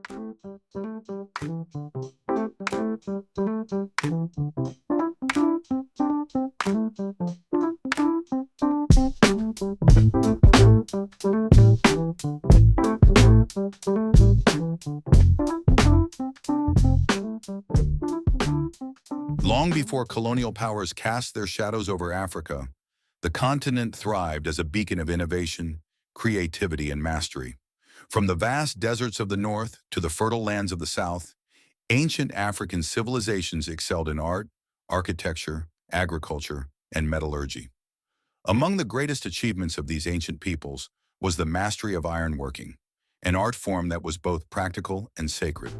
Long before colonial powers cast their shadows over Africa, the continent thrived as a beacon of innovation, creativity, and mastery. From the vast deserts of the north to the fertile lands of the south, ancient African civilizations excelled in art, architecture, agriculture, and metallurgy. Among the greatest achievements of these ancient peoples was the mastery of ironworking, an art form that was both practical and sacred.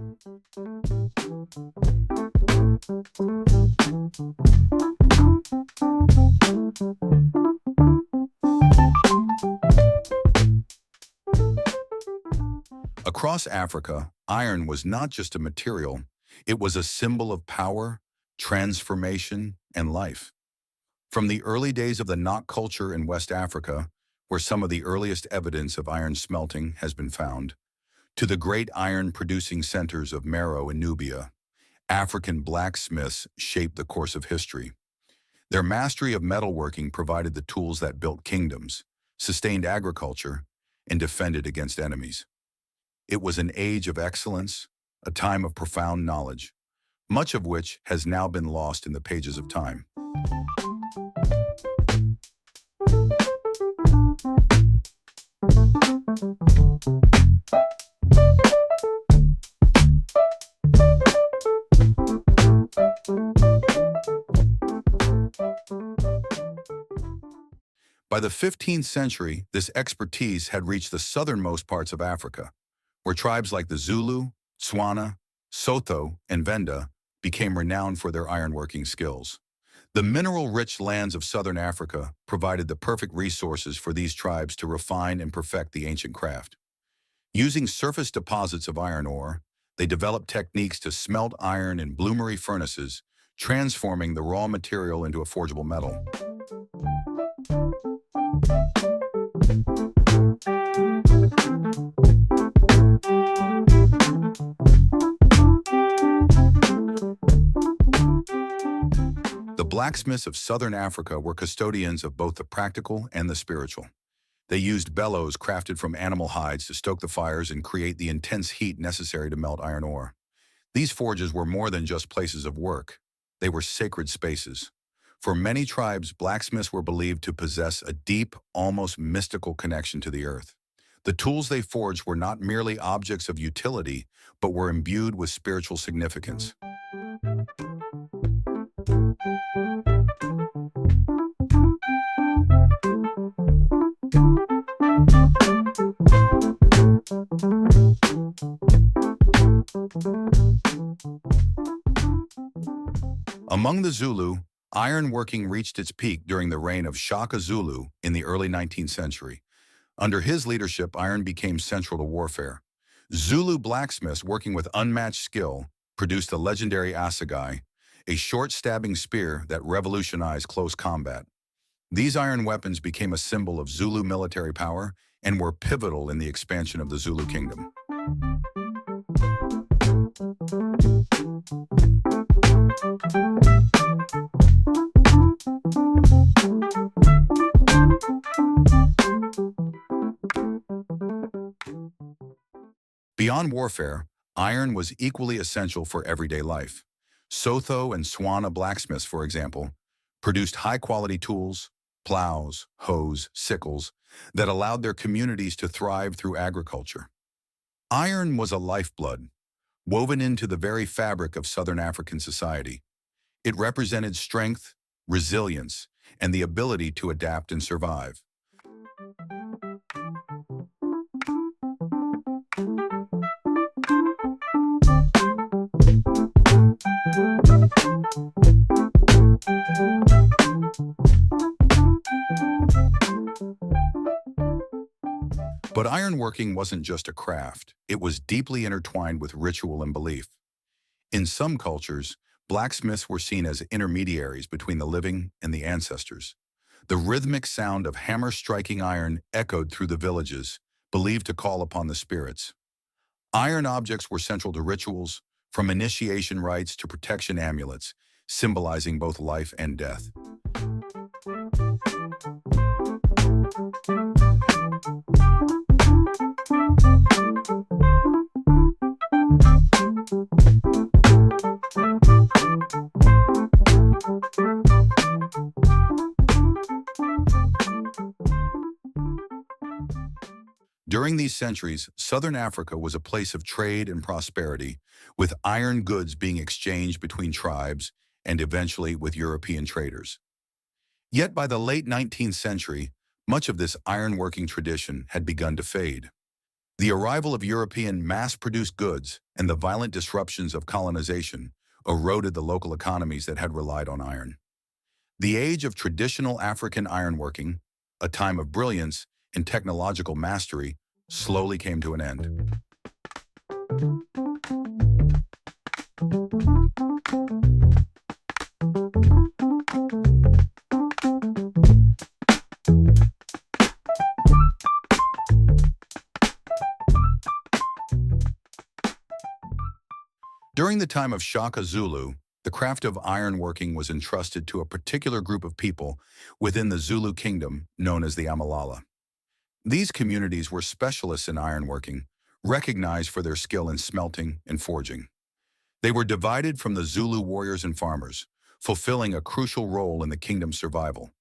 Across Africa, iron was not just a material, it was a symbol of power, transformation, and life. From the early days of the knot culture in West Africa, where some of the earliest evidence of iron smelting has been found, to the great iron-producing centers of Meroe and Nubia, African blacksmiths shaped the course of history. Their mastery of metalworking provided the tools that built kingdoms, sustained agriculture, and defended against enemies. It was an age of excellence, a time of profound knowledge, much of which has now been lost in the pages of time. By the 15th century, this expertise had reached the southernmost parts of Africa, where tribes like the Zulu, Tswana, Sotho, and Venda became renowned for their ironworking skills. The mineral-rich lands of southern Africa provided the perfect resources for these tribes to refine and perfect the ancient craft. Using surface deposits of iron ore, they developed techniques to smelt iron in bloomery furnaces, transforming the raw material into a forgeable metal. The blacksmiths of southern Africa were custodians of both the practical and the spiritual. They used bellows crafted from animal hides to stoke the fires and create the intense heat necessary to melt iron ore. These forges were more than just places of work. They were sacred spaces. For many tribes, blacksmiths were believed to possess a deep, almost mystical connection to the earth. The tools they forged were not merely objects of utility, but were imbued with spiritual significance. Among the Zulu, ironworking reached its peak during the reign of Shaka Zulu in the early 19th century. Under his leadership, iron became central to warfare. Zulu blacksmiths, working with unmatched skill, produced the legendary assegai, a short stabbing spear that revolutionized close combat. These iron weapons became a symbol of Zulu military power and were pivotal in the expansion of the Zulu kingdom. Beyond warfare, iron was equally essential for everyday life. Sotho and Tswana blacksmiths, for example, produced high-quality tools, plows, hoes, sickles, that allowed their communities to thrive through agriculture. Iron was a lifeblood, woven into the very fabric of Southern African society. It represented strength, resilience, and the ability to adapt and survive. But ironworking wasn't just a craft, it was deeply intertwined with ritual and belief. In some cultures, blacksmiths were seen as intermediaries between the living and the ancestors. The rhythmic sound of hammer striking iron echoed through the villages, believed to call upon the spirits. Iron objects were central to rituals, from initiation rites to protection amulets, symbolizing both life and death. During these centuries, southern Africa was a place of trade and prosperity, with iron goods being exchanged between tribes and eventually with European traders. Yet by the late 19th century, much of this ironworking tradition had begun to fade. The arrival of European mass-produced goods and the violent disruptions of colonization eroded the local economies that had relied on iron. The age of traditional African ironworking, a time of brilliance and technological mastery, slowly came to an end. During the time of Shaka Zulu, the craft of ironworking was entrusted to a particular group of people within the Zulu kingdom known as the Amalala. These communities were specialists in ironworking, recognized for their skill in smelting and forging. They were divided from the Zulu warriors and farmers, fulfilling a crucial role in the kingdom's survival.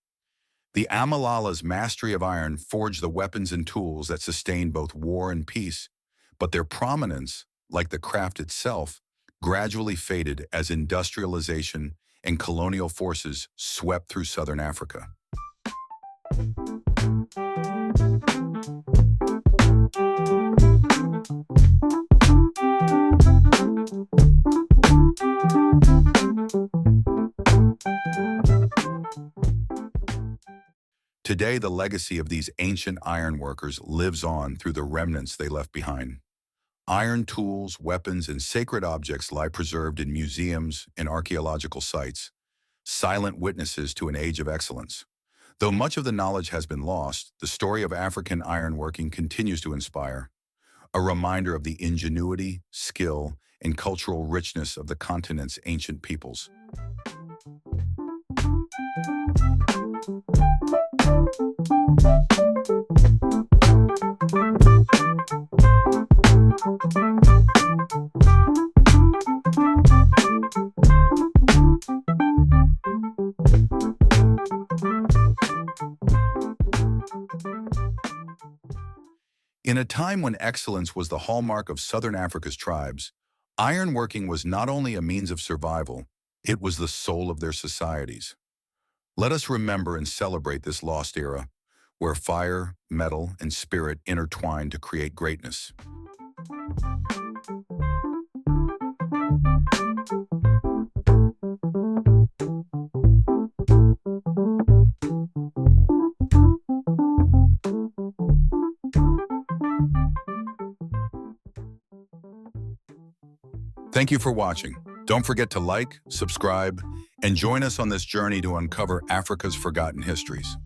The Amalala's mastery of iron forged the weapons and tools that sustained both war and peace, but their prominence, like the craft itself, gradually faded as industrialization and colonial forces swept through southern Africa. Today, the legacy of these ancient ironworkers lives on through the remnants they left behind. Iron tools, weapons, and sacred objects lie preserved in museums and archaeological sites, silent witnesses to an age of excellence. Though much of the knowledge has been lost, the story of African ironworking continues to inspire, a reminder of the ingenuity, skill, and cultural richness of the continent's ancient peoples. In a time when excellence was the hallmark of Southern Africa's tribes, ironworking was not only a means of survival, it was the soul of their societies. Let us remember and celebrate this lost era, where fire, metal, and spirit intertwined to create greatness. Thank you for watching. Don't forget to like, subscribe, and join us on this journey to uncover Africa's forgotten histories.